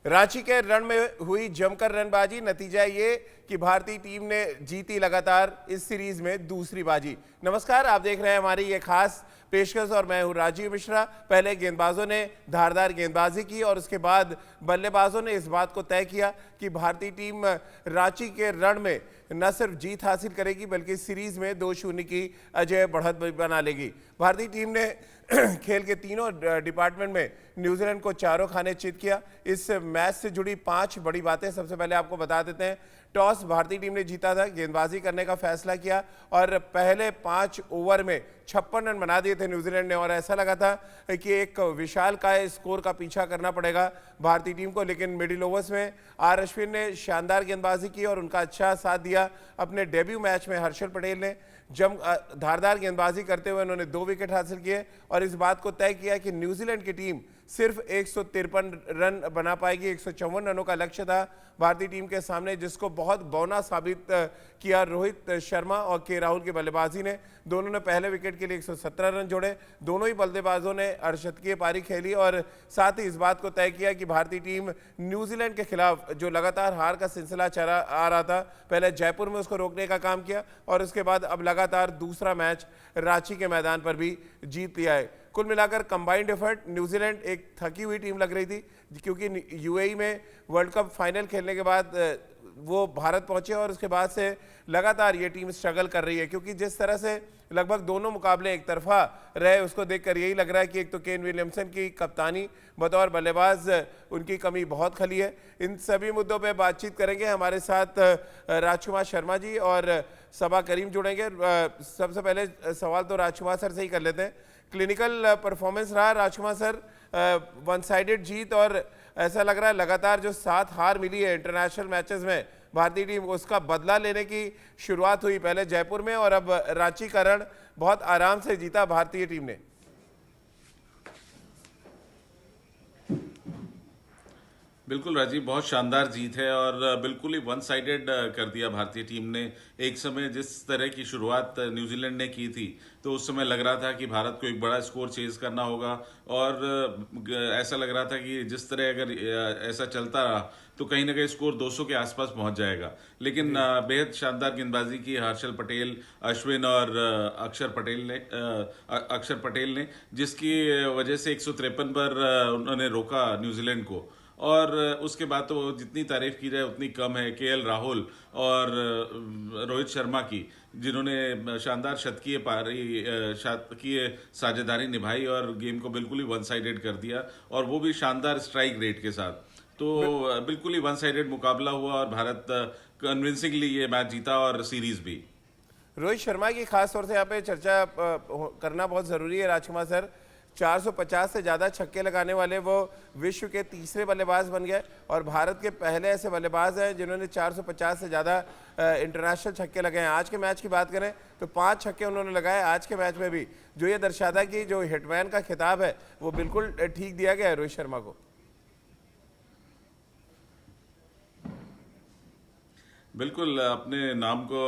रांची के रण में हुई जमकर रनबाजी, नतीजा ये कि भारतीय टीम ने जीती लगातार इस सीरीज में दूसरी बाजी। नमस्कार, आप देख रहे हैं हमारी ये खास पेशकश और मैं हूं राजीव मिश्रा। पहले गेंदबाजों ने धारदार गेंदबाजी की और उसके बाद बल्लेबाजों ने इस बात को तय किया कि भारतीय टीम रांची के रण में न सिर्फ जीत हासिल करेगी बल्कि सीरीज में 2-0 की अजय बढ़त बना लेगी। भारतीय टीम ने खेल के तीनों डिपार्टमेंट में न्यूजीलैंड को चारों खाने चित किया। इस मैच से जुड़ी 5 बड़ी बातें सबसे पहले आपको बता देते हैं। टॉस भारतीय टीम ने जीता था, गेंदबाजी करने का फैसला किया और पहले 5 ओवर में 56 रन बना दिए थे न्यूजीलैंड ने और ऐसा लगा था कि एक विशालकाय स्कोर का पीछा करना पड़ेगा भारतीय टीम को, लेकिन मिडिल ओवर्स में आर अश्विन ने शानदार गेंदबाजी की और उनका अच्छा साथ दिया। अपने डेब्यू मैच में हर्षल पटेल ने धारदार गेंदबाजी करते हुए उन्होंने 2 विकेट हासिल किए और इस बात को तय किया कि न्यूजीलैंड की टीम सिर्फ 153 रन बना पाएगी। 154 रनों का लक्ष्य था भारतीय टीम के सामने, जिसको बहुत बौना साबित किया रोहित शर्मा और के राहुल की बल्लेबाजी ने। दोनों ने पहले विकेट के लिए 117 रन जोड़े। दोनों ही बल्लेबाजों ने अर्धशतकीय पारी खेली और साथ ही इस बात को तय किया कि भारतीय टीम न्यूजीलैंड के खिलाफ जो लगातार हार का सिलसिला चला आ रहा था, पहले जयपुर में उसको रोकने का काम किया और उसके बाद अब लगातार दूसरा मैच रांची के मैदान पर भी जीत लिया है। कुल मिलाकर कंबाइंड एफर्ट न्यूजीलैंड एक थकी हुई टीम लग रही थी, क्योंकि यूएई में वर्ल्ड कप फाइनल खेलने के बाद वो भारत पहुंचे और उसके बाद से लगातार ये टीम स्ट्रगल कर रही है, क्योंकि जिस तरह से लगभग दोनों मुकाबले एक तरफा रहे उसको देखकर यही लग रहा है कि एक तो केन विलियमसन की कप्तानी बतौर बल्लेबाज उनकी कमी बहुत खली है। इन सभी मुद्दों पे बातचीत करेंगे। हमारे साथ राजकुमार शर्मा जी और सबा करीम जुड़ेंगे। सबसे पहले सवाल तो राजकुमार सर से ही कर लेते हैं। क्लिनिकल परफॉर्मेंस रहा राजकुमार सर, वन साइडेड जीत और ऐसा लग रहा है लगातार जो 7 हार मिली है इंटरनेशनल मैचेस में भारतीय टीम, उसका बदला लेने की शुरुआत हुई पहले जयपुर में और अब रांची का रण बहुत आराम से जीता भारतीय टीम ने। बिल्कुल राजीव, बहुत शानदार जीत है और बिल्कुल ही वन साइडेड कर दिया भारतीय टीम ने। एक समय जिस तरह की शुरुआत न्यूजीलैंड ने की थी तो उस समय लग रहा था कि भारत को एक बड़ा स्कोर चेज करना होगा और ऐसा लग रहा था कि जिस तरह अगर ऐसा चलता रहा तो कहीं ना कहीं स्कोर 200 के आसपास पहुंच जाएगा। लेकिन बेहद शानदार गेंदबाजी की हर्षल पटेल, अश्विन और अक्षर पटेल ने, जिसकी वजह से 153 पर उन्होंने रोका न्यूजीलैंड को। और उसके बाद तो जितनी तारीफ की जाए उतनी कम है केएल राहुल और रोहित शर्मा की, जिन्होंने शानदार शतकीय साझेदारी निभाई और गेम को बिल्कुल ही वन साइडेड कर दिया और वो भी शानदार स्ट्राइक रेट के साथ। तो बिल्कुल ही वन साइडेड मुकाबला हुआ और भारत कन्विंसिंगली ये मैच जीता और सीरीज भी। रोहित शर्मा की खास तौर से यहाँ पे चर्चा करना बहुत जरूरी है राजकुमार सर। 450 से ज़्यादा छक्के लगाने वाले वो विश्व के तीसरे बल्लेबाज बन गए और भारत के पहले ऐसे बल्लेबाज हैं जिन्होंने 450 से ज़्यादा इंटरनेशनल छक्के लगाए हैं। आज के मैच की बात करें तो 5 छक्के उन्होंने लगाए आज के मैच में भी, जो ये दर्शाता है कि जो हिटमैन का खिताब है वो बिल्कुल ठीक दिया गया है रोहित शर्मा को। बिल्कुल अपने नाम को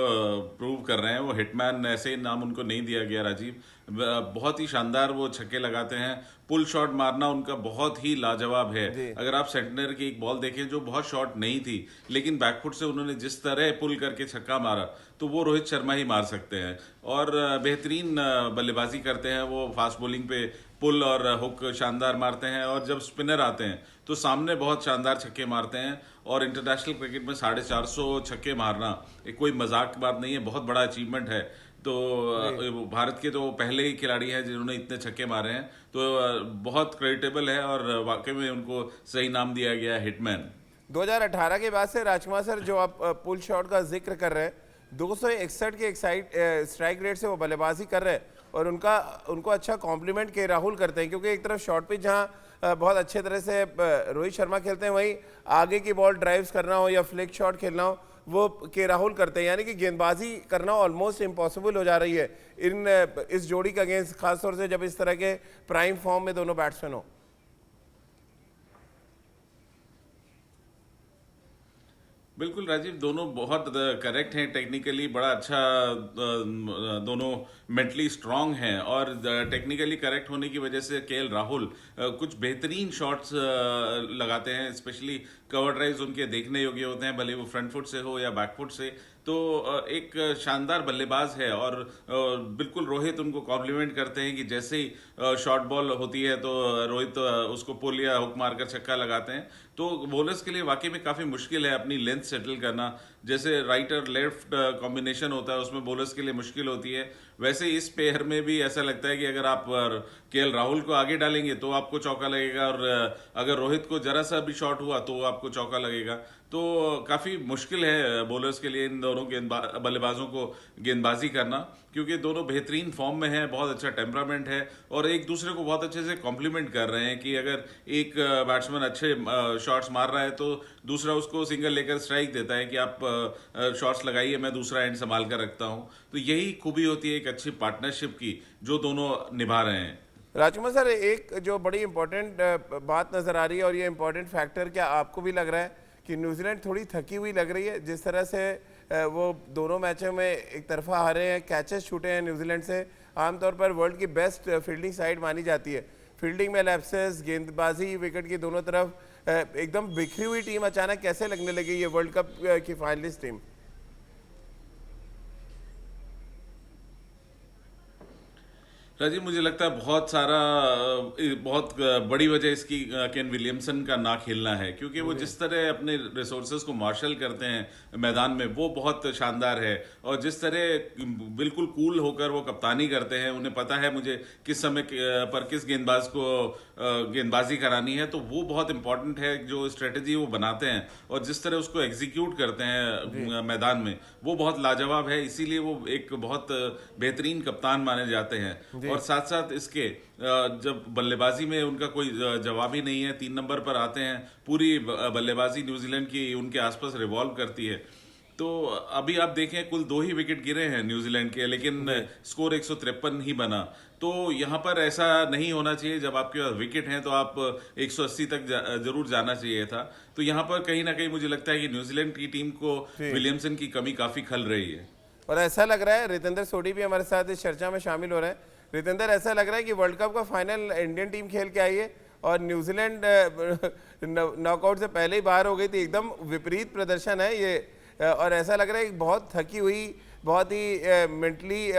प्रूव कर रहे हैं वो हिटमैन, ऐसे ही नाम उनको नहीं दिया गया राजीव। बहुत ही शानदार वो छक्के लगाते हैं, पुल शॉट मारना उनका बहुत ही लाजवाब है। अगर आप सेंटनर की एक बॉल देखें जो बहुत शॉट नहीं थी लेकिन बैकफुट से उन्होंने जिस तरह पुल करके छक्का मारा तो वो रोहित शर्मा ही मार सकते हैं और बेहतरीन बल्लेबाजी करते हैं वो। फास्ट बॉलिंग पे पुल और हुक शानदार मारते हैं और जब स्पिनर आते हैं तो सामने बहुत शानदार छक्के मारते हैं और इंटरनेशनल क्रिकेट में 450 छक्के मारना एक कोई मजाक की बात नहीं है, बहुत बड़ा अचीवमेंट है। तो भारत के तो पहले ही खिलाड़ी हैं जिन्होंने इतने छक्के मारे हैं, तो बहुत क्रेडिटेबल है और वाकई में उनको सही नाम दिया गया है हिटमैन। 2018 के बाद से राजकुमार सर जो आप पुल शॉट का जिक्र कर रहे हैं, 261 के स्ट्राइक रेट से वो बल्लेबाजी कर रहे हैं और उनको अच्छा कॉम्प्लीमेंट के राहुल करते हैं, क्योंकि एक तरफ शॉर्ट पिच जहाँ बहुत अच्छे तरह से रोहित शर्मा खेलते हैं, वहीं आगे की बॉल ड्राइव्स करना हो या फ्लिक शॉट खेलना हो वो के राहुल करते हैं। यानी कि गेंदबाजी करना ऑलमोस्ट इम्पॉसिबल हो जा रही है इस जोड़ी का अगेंस्ट, खासतौर से जब इस तरह के प्राइम फॉर्म में दोनों बैट्समैन हो। बिल्कुल राजीव, दोनों बहुत करेक्ट हैं टेक्निकली, बड़ा अच्छा दोनों मेंटली स्ट्रांग हैं और टेक्निकली करेक्ट होने की वजह से केएल राहुल कुछ बेहतरीन शॉट्स लगाते हैं, स्पेशली कवर ड्राइव्स उनके देखने योग्य होते हैं, भले वो फ्रंट फुट से हो या बैक फुट से। तो एक शानदार बल्लेबाज है और बिल्कुल रोहित उनको कॉम्प्लीमेंट करते हैं कि जैसे ही शॉर्ट बॉल होती है तो रोहित उसको पुल या हुक मारकर छक्का लगाते हैं। तो बॉलर्स के लिए वाकई में काफ़ी मुश्किल है अपनी लेंथ सेटल करना। जैसे राइट और लेफ्ट कॉम्बिनेशन होता है उसमें बॉलर्स के लिए मुश्किल होती है, वैसे इस पेयर में भी ऐसा लगता है कि अगर आप केएल राहुल को आगे डालेंगे तो आपको चौका लगेगा और अगर रोहित को जरा सा भी शॉट हुआ तो आपको चौका लगेगा। तो काफ़ी मुश्किल है बॉलर्स के लिए इन दोनों बल्लेबाजों को गेंदबाजी करना, क्योंकि दोनों बेहतरीन फॉर्म में हैं, बहुत अच्छा टेम्परामेंट है और एक दूसरे को बहुत अच्छे से कॉम्प्लीमेंट कर रहे हैं कि अगर एक बैट्समैन अच्छे शॉट्स मार रहा है तो दूसरा उसको सिंगल लेकर स्ट्राइक देता है कि आप शॉट्स लगाइए, मैं दूसरा एंड संभाल कर रखता हूं। तो यही खूबी होती है एक अच्छी पार्टनरशिप की जो दोनों निभा रहे हैं। राजकुमार सर, एक जो बड़ी इंपॉर्टेंट बात नज़र आ रही है और ये इंपॉर्टेंट फैक्टर क्या आपको भी लग रहा है कि न्यूजीलैंड थोड़ी थकी हुई लग रही है, जिस तरह से वो दोनों मैचों में एक तरफा हारे हैं, कैचेस छूटे हैं न्यूजीलैंड से। आमतौर पर वर्ल्ड की बेस्ट फील्डिंग साइड मानी जाती है, फील्डिंग में लैप्सेस, गेंदबाजी विकेट की दोनों तरफ एकदम बिखरी हुई टीम अचानक कैसे लगने लगी ये वर्ल्ड कप की फाइनलिस्ट टीम? राजीव, मुझे लगता है बहुत बड़ी वजह इसकी केन विलियमसन का ना खेलना है, क्योंकि वो जिस तरह अपने रिसोर्सेज को मार्शल करते हैं मैदान में वो बहुत शानदार है। और जिस तरह बिल्कुल कूल होकर वो कप्तानी करते हैं, उन्हें पता है मुझे किस समय पर किस गेंदबाज को गेंदबाजी करानी है, तो वो बहुत इंपॉर्टेंट है जो स्ट्रेटेजी वो बनाते हैं और जिस तरह उसको एग्जीक्यूट करते हैं मैदान में, वो बहुत लाजवाब है। इसीलिए वो एक बहुत बेहतरीन कप्तान माने जाते हैं। और साथ साथ इसके जब बल्लेबाजी में उनका कोई जवाब ही नहीं है, 3 नंबर पर आते हैं, पूरी बल्लेबाजी न्यूजीलैंड की उनके आसपास रिवॉल्व करती है। तो अभी आप देखें कुल 2 ही विकेट गिरे हैं न्यूजीलैंड के, लेकिन स्कोर 153 ही बना। तो यहाँ पर ऐसा नहीं होना चाहिए, जब आपके पास विकेट हैं तो आप 180 तक जरूर जाना चाहिए था। तो यहाँ पर कहीं ना कहीं मुझे लगता है कि न्यूजीलैंड की टीम को विलियमसन की कमी काफी खल रही है। और ऐसा लग रहा है, रितेंद्र सोडी भी हमारे साथ इस चर्चा में शामिल हो रहे हैं। रितेंद्र, ऐसा लग रहा है कि वर्ल्ड कप का फाइनल इंडियन टीम खेल के आई है और न्यूजीलैंड नॉकआउट से पहले ही बाहर हो गई थी, एकदम विपरीत प्रदर्शन है ये। और ऐसा लग रहा है कि बहुत थकी हुई, बहुत ही मेंटली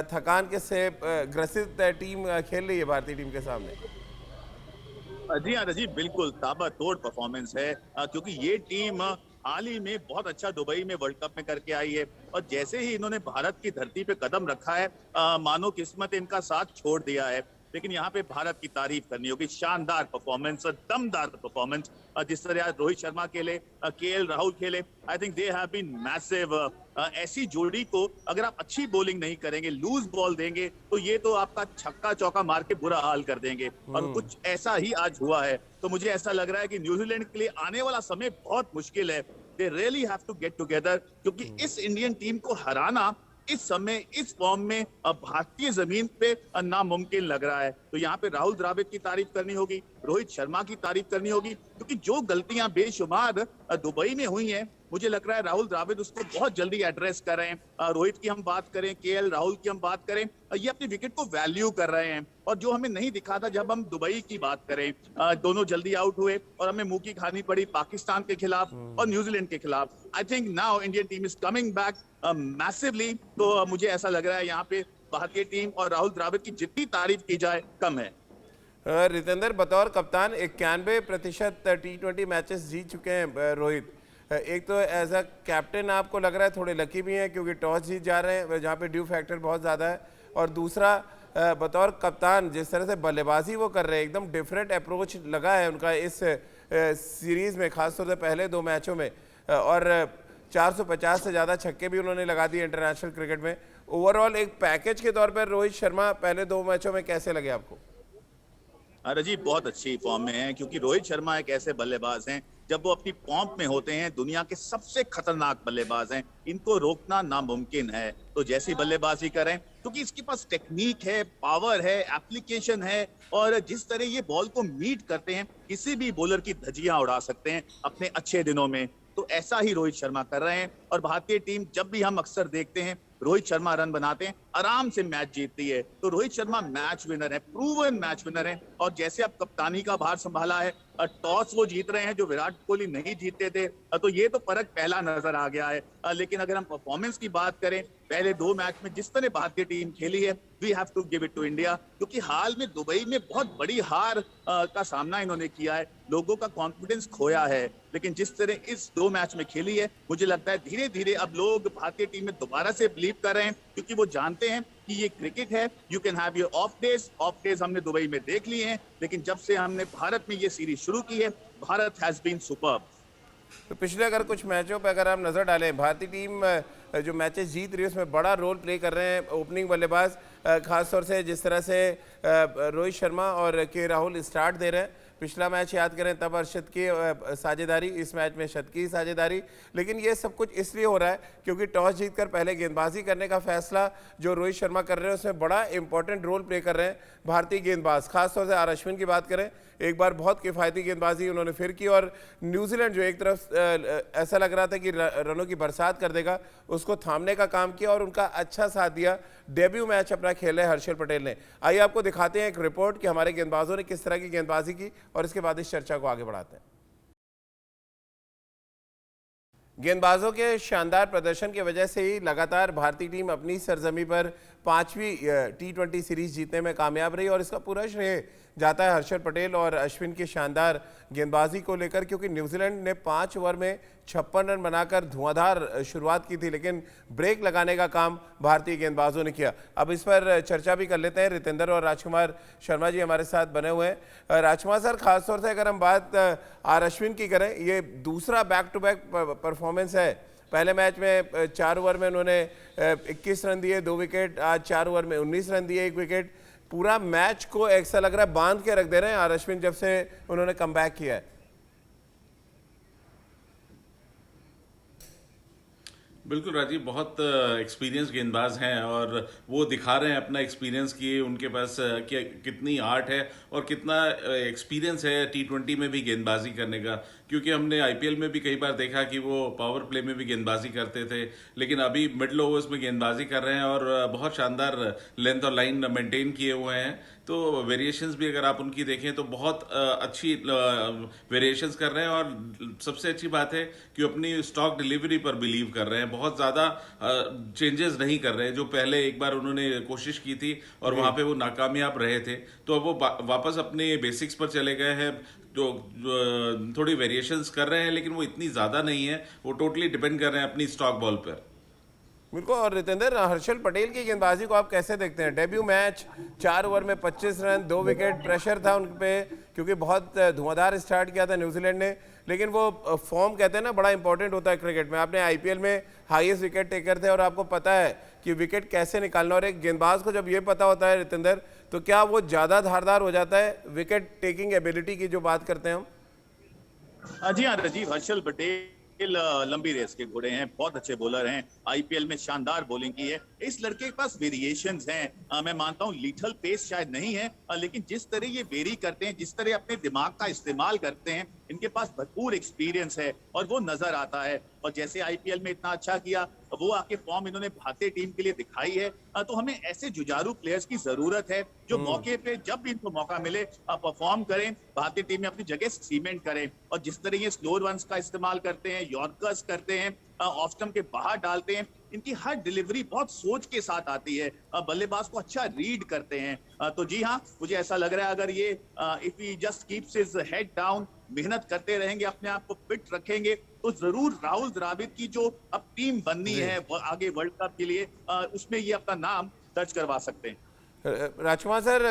थकान के से ग्रसित टीम खेल रही है भारतीय टीम के सामने। जी हाँ जी, बिल्कुल ताबड़तोड़ परफॉर्मेंस है, क्योंकि ये टीम हाल ही में बहुत अच्छा दुबई में वर्ल्ड कप में करके आई है और जैसे ही इन्होंने भारत की धरती पे कदम रखा है, मानो किस्मत इनका साथ छोड़ दिया है। लेकिन यहाँ पे भारत की तारीफ करनी होगी, शानदार परफॉर्मेंस, दमदार परफॉर्मेंस। जिस तरह आज रोहित शर्मा खेले, केएल राहुल खेले, I think they have been massive. ऐसी जोड़ी को अगर आप अच्छी बॉलिंग नहीं करेंगे, लूज बॉल देंगे, तो ये तो आपका छक्का चौका मार के बुरा हाल कर देंगे और कुछ ऐसा ही आज हुआ है। तो मुझे ऐसा लग रहा है कि न्यूजीलैंड के लिए आने वाला समय बहुत मुश्किल है। They really have to get together, क्योंकि इस इंडियन टीम को हराना इस समय इस फॉर्म में भारतीय जमीन पे नामुमकिन लग रहा है। तो यहाँ पे राहुल द्रविड़ की तारीफ करनी होगी, रोहित शर्मा की तारीफ करनी होगी, क्योंकि जो गलतियां बेशुमार दुबई में हुई हैं, मुझे लग रहा है राहुल द्रविड़ उसको बहुत जल्दी एड्रेस कर रहे हैं। रोहित की हम बात करें, केएल राहुल की हम बात करें, ये अपनी विकेट को वैल्यू कर रहे हैं और जो हमें नहीं दिखा था जब हम दुबई की बात करें, दोनों जल्दी आउट हुए और हमें मुंह की खानी पड़ी पाकिस्तान के खिलाफ और न्यूजीलैंड के खिलाफ। I think now Indian team is coming back massively. तो मुझे ऐसा लग रहा है यहाँ पे भारतीय टीम और राहुल द्रविड़ की जितनी तारीफ की जाए कम है। रितेंद्र, बतौर कप्तान 91% T20 मैचेस जीत चुके हैं रोहित। एक तो एज अ कैप्टन आपको लग रहा है थोड़े लकी भी हैं क्योंकि टॉस जीत जा रहे हैं, जहाँ पे ड्यू फैक्टर बहुत ज़्यादा है, और दूसरा बतौर कप्तान जिस तरह से बल्लेबाजी वो कर रहे हैं, एकदम डिफरेंट अप्रोच लगा है उनका इस सीरीज़ में, खासतौर से पहले 2 मैचों में, और 450 से ज़्यादा छक्के भी उन्होंने लगा दिए इंटरनेशनल क्रिकेट में। ओवरऑल एक पैकेज के तौर पर रोहित शर्मा पहले 2 मैचों में कैसे लगे आपको? अरे जी, बहुत अच्छी फॉर्म में है, क्योंकि रोहित शर्मा एक ऐसे बल्लेबाज हैं जब वो अपनी फॉर्म में होते हैं दुनिया के सबसे खतरनाक बल्लेबाज हैं, इनको रोकना नामुमकिन है। तो जैसी बल्लेबाजी करें, क्योंकि इसके पास टेक्निक है, पावर है, एप्लीकेशन है और जिस तरह ये बॉल को मीट करते हैं, किसी भी बॉलर की धज्जियां उड़ा सकते हैं अपने अच्छे दिनों में। तो ऐसा ही रोहित शर्मा कर रहे हैं। और भारतीय टीम जब भी हम अक्सर देखते हैं रोहित शर्मा रन बनाते हैं, आराम से मैच जीतती है। तो रोहित शर्मा मैच विनर है, प्रूवन मैच विनर है। और जैसे अब कप्तानी का भार संभाला है, टॉस वो जीत रहे हैं जो विराट कोहली नहीं जीतते थे, तो ये तो फर्क पहला नजर आ गया है। लेकिन अगर हम परफॉर्मेंस की बात करें, पहले 2 मैच में जिस तरह भारतीय टीम खेली है, we have to give it to India. क्योंकि हाल में दुबई में बहुत बड़ी हार का सामना इन्होंने किया है, लोगों का कॉन्फिडेंस खोया है। लेकिन जिस तरह इस 2 मैच में खेली है, मुझे लगता है धीरे धीरे अब लोग भारतीय टीम में दोबारा से बिलीव कर रहे हैं, क्योंकि वो जानते हैं कि ये क्रिकेट है। You can have your of days हमने दुबई में देख लिए हैं, लेकिन जब से हमने भारत में ये सीरीज शुरू की है, भारत हैज बीन सुपर्ब। तो पिछले अगर कुछ मैचों पर अगर आप नज़र डालें, भारतीय टीम जो मैचेस जीत रही है उसमें बड़ा रोल प्ले कर रहे हैं ओपनिंग बल्लेबाज, खासतौर से जिस तरह से रोहित शर्मा और के राहुल स्टार्ट दे रहे हैं। पिछला मैच याद करें तब अर्शद की साझेदारी, इस मैच में शतकी की साझेदारी। लेकिन ये सब कुछ इसलिए हो रहा है क्योंकि टॉस जीतकर पहले गेंदबाजी करने का फैसला जो रोहित शर्मा कर रहे हैं उसमें बड़ा इंपॉर्टेंट रोल प्ले कर रहे हैं भारतीय गेंदबाज। खासतौर से आर अश्विन की बात करें, एक बार बहुत किफ़ायती गेंदबाजी उन्होंने फिर की और न्यूजीलैंड जो एक तरफ ऐसा लग रहा था कि रनों की बरसात कर देगा, उसको थामने का काम किया और उनका अच्छा साथ दिया। डेब्यू मैच अपना खेला है हर्षल पटेल ने। आइए आपको दिखाते हैं एक रिपोर्ट कि हमारे गेंदबाजों ने किस तरह की गेंदबाजी की और इसके बाद इस चर्चा को आगे बढ़ाते हैं। गेंदबाजों के शानदार प्रदर्शन की वजह से ही लगातार भारतीय टीम अपनी सरजमी पर 5वीं T20 सीरीज जीतने में कामयाब रही और इसका पूरा श्रेय जाता है हर्षल पटेल और अश्विन की शानदार गेंदबाजी को लेकर, क्योंकि न्यूजीलैंड ने 5 ओवर में 56 रन बनाकर धुआंधार शुरुआत की थी, लेकिन ब्रेक लगाने का काम भारतीय गेंदबाजों ने किया। अब इस पर चर्चा भी कर लेते हैं। रितेंद्र और राजकुमार शर्मा जी हमारे साथ बने हुए हैं। राजकुमार सर, खासतौर से अगर हम बात आर अश्विन की करें, ये दूसरा बैक टू बैक परफॉर्मेंस है। पहले मैच में 4 ओवर में उन्होंने 21 रन दिए, 2 विकेट। आज 4 ओवर में 19 रन दिए, 1 विकेट। पूरा मैच को ऐसा लग रहा है बांध के रख दे रहे हैं आर अश्विन जब से उन्होंने कमबैक किया है। बिल्कुल राजीव, बहुत एक्सपीरियंस गेंदबाज हैं और वो दिखा रहे हैं अपना एक्सपीरियंस कि उनके पास कितनी आर्ट है और कितना एक्सपीरियंस है T20 में भी गेंदबाजी करने का। क्योंकि हमने IPL में भी कई बार देखा कि वो पावर प्ले में भी गेंदबाजी करते थे, लेकिन अभी मिडल ओवर्स में गेंदबाजी कर रहे हैं और बहुत शानदार लेंथ और लाइन मेंटेन किए हुए हैं। तो वेरिएशंस भी अगर आप उनकी देखें तो बहुत अच्छी वेरिएशंस कर रहे हैं और सबसे अच्छी बात है कि अपनी स्टॉक डिलीवरी पर बिलीव कर रहे हैं, बहुत ज़्यादा चेंजेस नहीं कर रहे हैं। जो पहले एक बार उन्होंने कोशिश की थी और वहाँ पे वो नाकामयाब रहे थे, तो अब वो वापस अपने बेसिक्स पर चले गए हैं। जो थोड़ी वेरिएशंस कर रहे हैं, लेकिन वो इतनी ज़्यादा नहीं है, वो टोटली डिपेंड कर रहे हैं अपनी स्टॉक बॉल पर। बिल्कुल। और रितेंद्र, हर्षल पटेल की गेंदबाजी को आप कैसे देखते हैं? डेब्यू मैच, 4 ओवर में 25 रन, 2 विकेट। प्रेशर था उन पे क्योंकि बहुत धुआंधार स्टार्ट किया था न्यूजीलैंड ने, लेकिन वो फॉर्म कहते हैं ना बड़ा इंपॉर्टेंट होता है क्रिकेट में। आपने IPL में हाईएस्ट विकेट टेकर थे और आपको पता है कि विकेट कैसे निकालना, और एक गेंदबाज को जब ये पता होता है रितेंद्र, तो क्या वो ज़्यादा धारदार हो जाता है विकेट टेकिंग एबिलिटी की जो बात करते हैं हम? जी हाँ राजीव, हर्षल पटेल लंबी रेस के घोड़े हैं, बहुत अच्छे बॉलर हैं। IPL में शानदार बॉलिंग की है। इस लड़के के पास वेरिएशंस हैं। मैं मानता हूँ लीथल पेस शायद नहीं है, लेकिन जिस तरह ये वेरी करते हैं, जिस तरह अपने दिमाग का इस्तेमाल करते हैं, इनके पास भरपूर एक्सपीरियंस है और वो नजर आता है। और जैसे IPL में इतना अच्छा किया, वो आके फॉर्म इन्होंने भारतीय टीम के लिए दिखाई है। तो हमें ऐसे जुझारू प्लेयर्स की जरूरत है जो मौके पे जब भी इनको मौका मिले परफॉर्म करें, भारतीय टीम में अपनी जगह सीमेंट करें। और जिस तरह ये स्लो रन्स का इस्तेमाल करते हैं, यॉर्कर्स करते हैं, ऑफ स्टंप के बाहर डालते हैं, इनकी हर डिलीवरी बहुत सोच के साथ आती है। बल्लेबाज को अच्छा रीड करते हैं। तो जी हाँ, मुझे ऐसा लग रहा है अगर ये if he just keeps his head down, मेहनत करते रहेंगे, अपने आप को फिट रखेंगे, तो जरूर राहुल द्रविड़ की जो अब टीम बननी है आगे वर्ल्ड कप के लिए, उसमें ये अपना नाम दर्ज करवा सकते हैं। राजकुमार सर,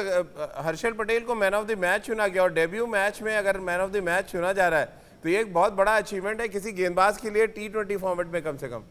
हर्षल पटेल को मैन ऑफ द मैच चुना गया और डेब्यू मैच में अगर मैन ऑफ द मैच चुना जा रहा है तो ये एक बहुत बड़ा अचीवमेंट है किसी गेंदबाज के लिए T20 फॉर्मेट में कम से कम।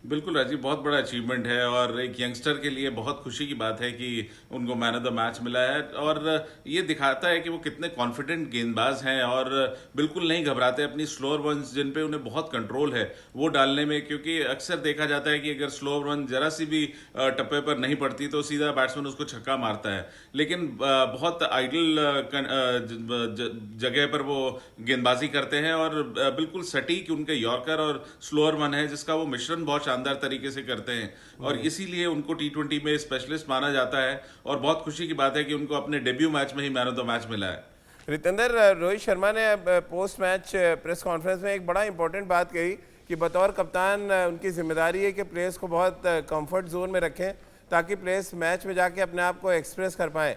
बिल्कुल राजीव, बहुत बड़ा अचीवमेंट है और एक यंगस्टर के लिए बहुत खुशी की बात है कि उनको मैन ऑफ द मैच मिला है। और ये दिखाता है कि वो कितने कॉन्फिडेंट गेंदबाज हैं और बिल्कुल नहीं घबराते अपनी स्लोअर वंस जिन पे उन्हें बहुत कंट्रोल है वो डालने में, क्योंकि अक्सर देखा जाता है कि अगर स्लोअर वन जरा सी भी टप्पे पर नहीं पड़ती तो सीधा बैट्समैन उसको छक्का मारता है। लेकिन बहुत आइडल जगह पर वो गेंदबाजी करते हैं और बिल्कुल सटीक उनके यॉर्कर और स्लोअर वन है जिसका वो मिश्रण बहुत शानदार तरीके से करते हैं और इसीलिए उनको टी20 में स्पेशलिस्ट माना जाता है। और बहुत खुशी की बात है कि उनको अपने डेब्यू मैच में ही मैन ऑफ द मैच मिला है। रितेंद्र, रोहित शर्मा ने पोस्ट मैच प्रेस कॉन्फ्रेंस में एक बड़ा इंपॉर्टेंट बात कही कि बतौर कप्तान उनकी जिम्मेदारी है कि प्लेयर्स को बहुत कंफर्ट जोन में रखें ताकि प्लेयर्स मैच में जाके अपने आप को एक्सप्रेस कर पाएं।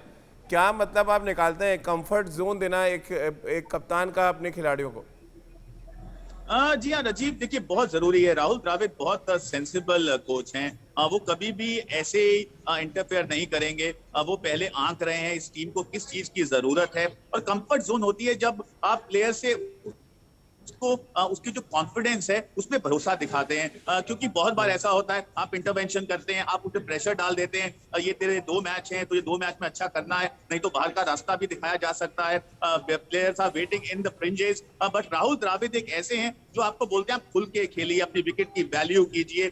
क्या मतलब आप निकालते हैं कंफर्ट जोन देना एक कप्तान का अपने खिलाड़ियों को? जी हाँ राजीव, देखिए बहुत जरूरी है। राहुल द्रविड़ बहुत सेंसिबल कोच हैं। वो कभी भी ऐसे इंटरफेयर नहीं करेंगे। वो पहले आंक रहे हैं इस टीम को किस चीज की जरूरत है। और कंफर्ट जोन होती है जब आप प्लेयर से उसको उसकी जो कॉन्फिडेंस है उसमें भरोसा दिखाते हैं। क्योंकि बहुत बार ऐसा होता है आप इंटरवेंशन करते हैं, आप उसे प्रेशर डाल देते हैं, ये तेरे 2 मैच हैं तो ये 2 मैच में अच्छा करना है, नहीं तो बाहर का रास्ता भी दिखाया जा सकता है। Players are waiting in the fringes. But Rahul Dravid एक ऐसे हैं जो आपको बोलते हैं आप खुल के खेलिए, अपनी विकेट की वैल्यू कीजिए।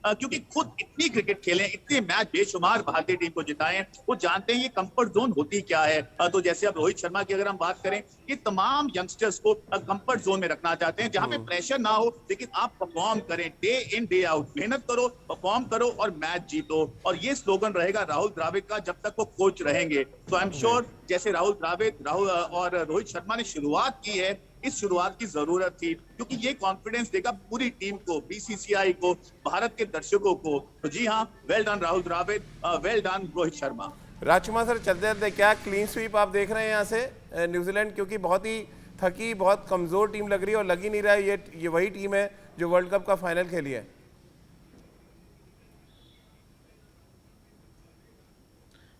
क्योंकि खुद इतनी क्रिकेट खेले, इतने मैच बेशुमार भारतीय टीम को जिताए, वो जानते हैं ये कंफर्ट जोन होती क्या है। तो जैसे अब रोहित शर्मा की अगर हम बात करें, ये तमाम यंगस्टर्स को कंफर्ट जोन में रखना चाहते हैं जहां पे प्रेशर ना हो लेकिन आप परफॉर्म करें, डे इन डे आउट मेहनत करो, परफॉर्म करो और मैच जीतो। और ये स्लोगन रहेगा राहुल द्रविड़ का जब तक वो कोच रहेंगे। तो आई एम श्योर जैसे राहुल द्रविड़ और रोहित शर्मा ने शुरुआत की है, इस शुरुआत की जरूरत थी क्योंकि ये कॉन्फिडेंस देगा पूरी टीम को, बीसीसीआई को, भारत के दर्शकों को। तो जी हाँ, well done Rahul Dravid, well done Rohit Sharma. Rajkumar sir, चलते चलते क्या क्लीन स्वीप आप देख रहे हैं यहाँ से न्यूजीलैंड? क्योंकि बहुत ही थकी, बहुत कमजोर टीम लग रही है और लग ही नहीं रहा है ये वही टीम है जो वर्ल्ड कप का फाइनल खेली है।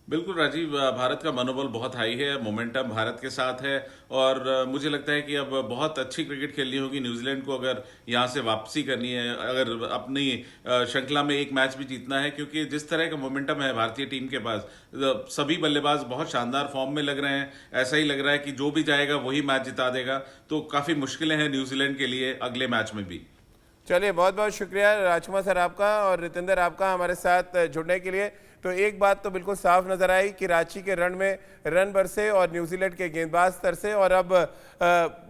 बिल्कुल राजीव, भारत का मनोबल बहुत हाई है, मोमेंटम भारत के साथ है और मुझे लगता है कि अब बहुत अच्छी क्रिकेट खेलनी होगी न्यूजीलैंड को अगर यहाँ से वापसी करनी है, अगर अपनी श्रृंखला में एक मैच भी जीतना है, क्योंकि जिस तरह का मोमेंटम है भारतीय टीम के पास, सभी बल्लेबाज बहुत शानदार फॉर्म में लग रहे हैं। ऐसा ही लग रहा है कि जो भी जाएगा वही मैच जिता देगा, तो काफ़ी मुश्किलें हैं न्यूजीलैंड के लिए अगले मैच में भी। चलिए, बहुत बहुत शुक्रिया राजकुमार सर आपका और रितेंद्र आपका हमारे साथ जुड़ने के लिए। तो एक बात तो बिल्कुल साफ नजर आई कि रांची के रण में रन बरसे और न्यूजीलैंड के गेंदबाज तरसे और अब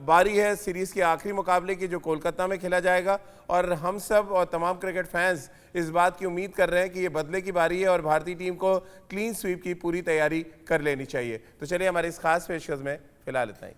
बारी है सीरीज के आखिरी मुकाबले की जो कोलकाता में खेला जाएगा। और हम सब और तमाम क्रिकेट फैंस इस बात की उम्मीद कर रहे हैं कि ये बदले की बारी है और भारतीय टीम को क्लीन स्वीप की पूरी तैयारी कर लेनी चाहिए। तो चलिए, हमारे इस खास पेशकश में फिलहाल इतना ही।